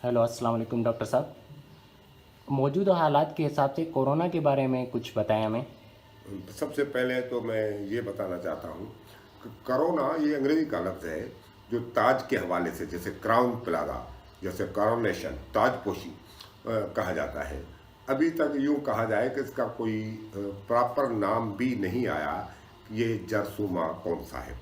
Hello अस्सलाम वालेकुम doctor साहब। मौजूदा हालात के हिसाब से कोरोना के बारे में कुछ बताएं हमें। सबसे पहले तो मैं ये बताना चाहता हूँ कि कोरोना ये अंग्रेजी का लफ्ज़ है जो ताज के हवाले से, जैसे क्राउन प्लाजा, जैसे कॉरोनेशन, ताजपोशी कहा जाता है। अभी तक यूँ कहा जाए कि इसका कोई प्रॉपर नाम भी नहीं आया कि ये जरसूमा कौन सा है।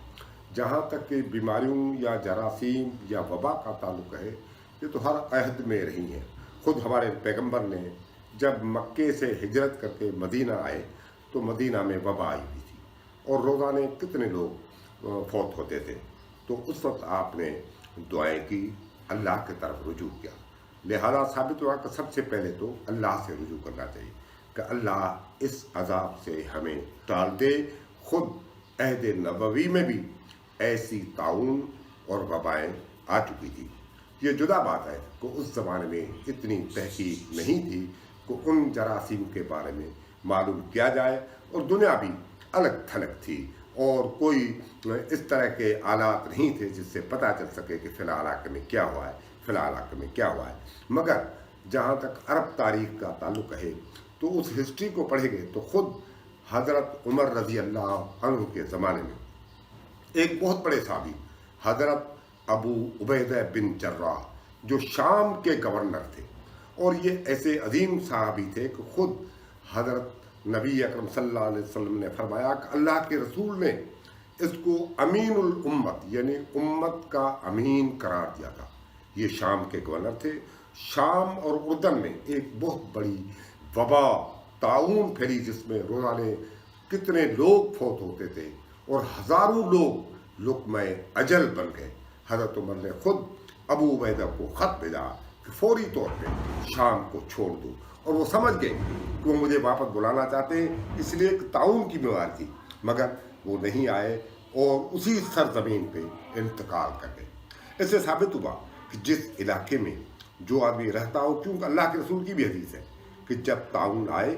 जहाँ तक कि बीमारियों या जरासीम या वबा का ताल्लुक है, ये तो हर अहद में रही हैं। खुद हमारे पैगंबर ने जब मक्के से हिजरत करके मदीना आए तो मदीना में वबा आई हुई थी और रोज़ाने कितने लोग फौत होते थे। तो उस वक्त आपने दुआएं की, अल्लाह की तरफ रुजू किया। लिहाजा साबित हुआ कि सबसे पहले तो अल्लाह से रुजू करना चाहिए कि अल्लाह इस अजाब से हमें टाल दे। खुद अहद नबवी में भी ऐसी ताउन और वबाएँ आ चुकी थी। ये जुदा बात है कि उस ज़माने में इतनी तहकीक नहीं थी कि उन जरासीम के बारे में मालूम किया जाए, और दुनिया भी अलग थलग थी और कोई इस तरह के आलात नहीं थे जिससे पता चल सके कि फ़िलहाल इलाके में क्या हुआ है, फ़िलहाल इलाके में क्या हुआ है। मगर जहाँ तक अरब तारीख़ का ताल्लुक़ है तो उस हिस्ट्री को पढ़ेंगे तो ख़ुद हज़रत उमर रज़ी अल्लाह अन्हु के ज़माने में एक बहुत बड़े साहबी हज़रत अबू उबैदा बिन जर्राह जो शाम के गवर्नर थे, और ये ऐसे अजीम साहबी थे कि खुद हज़रत नबी अकरम सल्लल्लाहु अलैहि वसल्लम ने फरमाया कि अल्लाह के रसूल ने इसको अमीनुल उम्मत यानी उम्मत का अमीन करार दिया था। ये शाम के गवर्नर थे। शाम और उर्दन में एक बहुत बड़ी वबा ताउन फैली जिसमें रोज़ाने कितने लोग फौत होते थे और हज़ारों लोग लुक़्मा अजल बन गए। हज़रत उमर ने खुद अबू उबैदा को ख़त भेजा कि फौरी तौर पे शाम को छोड़ दो, और वो समझ गए कि वो मुझे वापस बुलाना चाहते हैं, इसलिए एक ताउन की बीमारी थी, मगर वो नहीं आए और उसी सरजमीन पे इंतकाल कर गए। इससे साबित हुआ कि जिस इलाके में जो आदमी रहता हो, क्योंकि अल्लाह के रसूल की भी हदीस है कि जब ताउन आए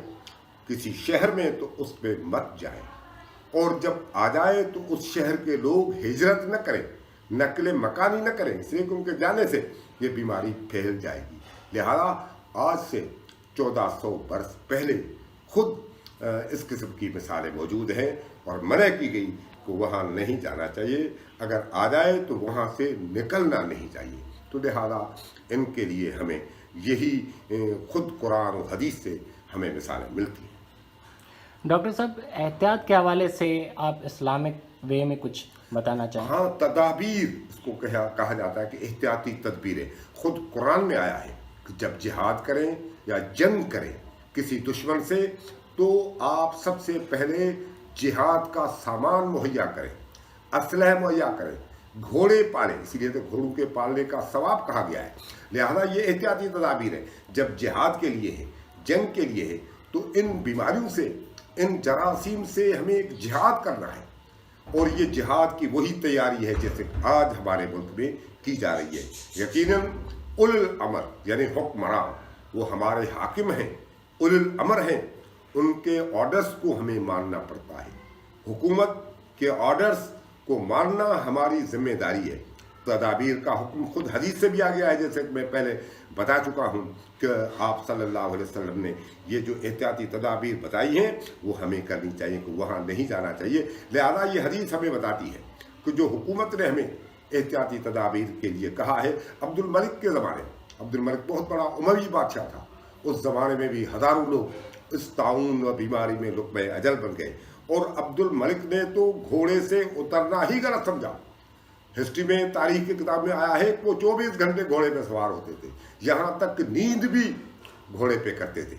किसी शहर में तो उस पर मत जाए, और जब आ जाए तो उस शहर के लोग हिजरत न करें, नकल मकानी न करें, इसलिए कि उनके जाने से ये बीमारी फैल जाएगी। लिहाजा आज से 1400 वर्ष पहले खुद इस किस्म की मिसालें मौजूद हैं और मना की गई कि वहाँ नहीं जाना चाहिए, अगर आ जाए तो वहाँ से निकलना नहीं चाहिए। तो लिहाजा इनके लिए हमें यही खुद कुरान और हदीस से हमें मिसालें मिलती हैं। डॉक्टर साहब, एहतियात के हवाले से आप इस्लामिक वे में कुछ बताना चाहें। हाँ, तदाबीर इसको कहा जाता है कि एहतियाती तदबीरें। खुद कुरान में आया है कि जब जिहाद करें या जंग करें किसी दुश्मन से तो आप सबसे पहले जिहाद का सामान मुहैया करें, असलह मुहैया करें, घोड़े पालें, इसीलिए तो घोड़ों के पालने का सवाब कहा गया है। लिहाजा ये एहतियाती तदाबीर है। जब जिहाद के लिए है, जंग के लिए है, तो इन बीमारियों से, इन जरासीम से हमें एक जिहाद करना है, और ये जिहाद की वही तैयारी है जैसे आज हमारे मुल्क में की जा रही है। यकीनन उलुल अमर यानी हुक्मरान वो हमारे हाकिम हैं, उलुल अमर हैं, उनके ऑर्डर्स को हमें मानना पड़ता है। हुकूमत के ऑर्डर्स को मानना हमारी जिम्मेदारी है। तदाबीर का हुक्म खुद हदीस से भी आ गया है, जैसे मैं पहले बता चुका हूँ कि आप सल्लल्लाहु अलैहि वसल्लम ने ये जो एहतियाती तदाबीर बताई हैं वो हमें करनी चाहिए, कि वहाँ नहीं जाना चाहिए। लिहाजा ये हदीस हमें बताती है कि जो हुकूमत ने हमें एहतियाती तदाबीर के लिए कहा है। अब्दुल मलिक के ज़माने, अब्दुल मलिक बहुत बड़ा उमवी बादशाह था, उस ज़माने में भी हज़ारों लोग इस ताउन व बीमारी में लुक़्मा अजल बन गए, और अब्दुल मलिक ने तो घोड़े से उतरना ही गलत समझा। हिस्ट्री में, तारीख की किताब में आया है कि वो 24 घंटे घोड़े पे सवार होते थे, यहाँ तक कि नींद भी घोड़े पे करते थे।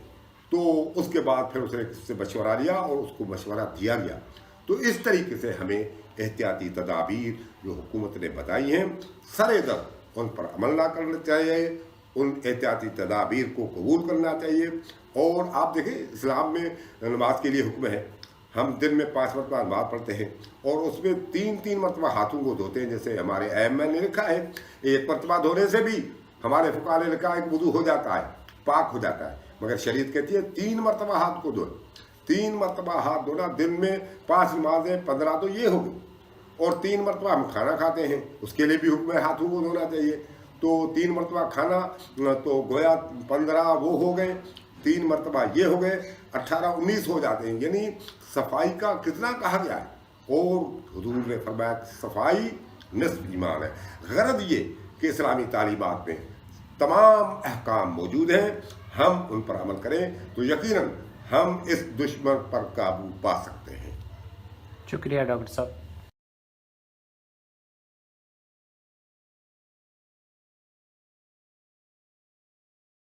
तो उसके बाद फिर उसने किससे मशवरा लिया और उसको मशवरा दिया गया। तो इस तरीके से हमें एहतियाती तदाबीर जो हुकूमत ने बताई हैं सरेदर उन पर अमल ना करना चाहिए, उन एहतियाती तदाबीर को कबूल करना चाहिए। और आप देखें इस्लाम में नमाज के लिए हुक्म है, हम दिन में 5 मरतबा नमाज पढ़ते हैं और उसमें 3-3 मरतबा हाथों को धोते हैं। जैसे हमारे अइम्मा ने लिखा है, एक मरतबा धोने से भी हमारे फुक़हा ने लिखा है कि वुज़ू हो जाता है, पाक हो जाता है, मगर शरीयत कहती है 3 मरतबा हाथ को धो। 3 मरतबा हाथ धोना, दिन में 5 नमाजें 15 तो ये हो गई, और 3 मरतबा हम खाना खाते हैं उसके लिए भी हुक्म है हाथों को धोना चाहिए। तो 3 मरतबा खाना तो गोया 15 वो हो गए, 3 मरतबा ये हो गए, 18-19 हो जाते हैं। यानी सफाई का कितना कहा गया है, और हुजूर ने फरमाया सफाई निस्फ ईमान है। गरज ये कि इस्लामी तालीमात में तमाम अहकाम मौजूद हैं, हम उन पर अमल करें तो यकीनन हम इस दुश्मन पर काबू पा सकते हैं। शुक्रिया डॉक्टर साहब।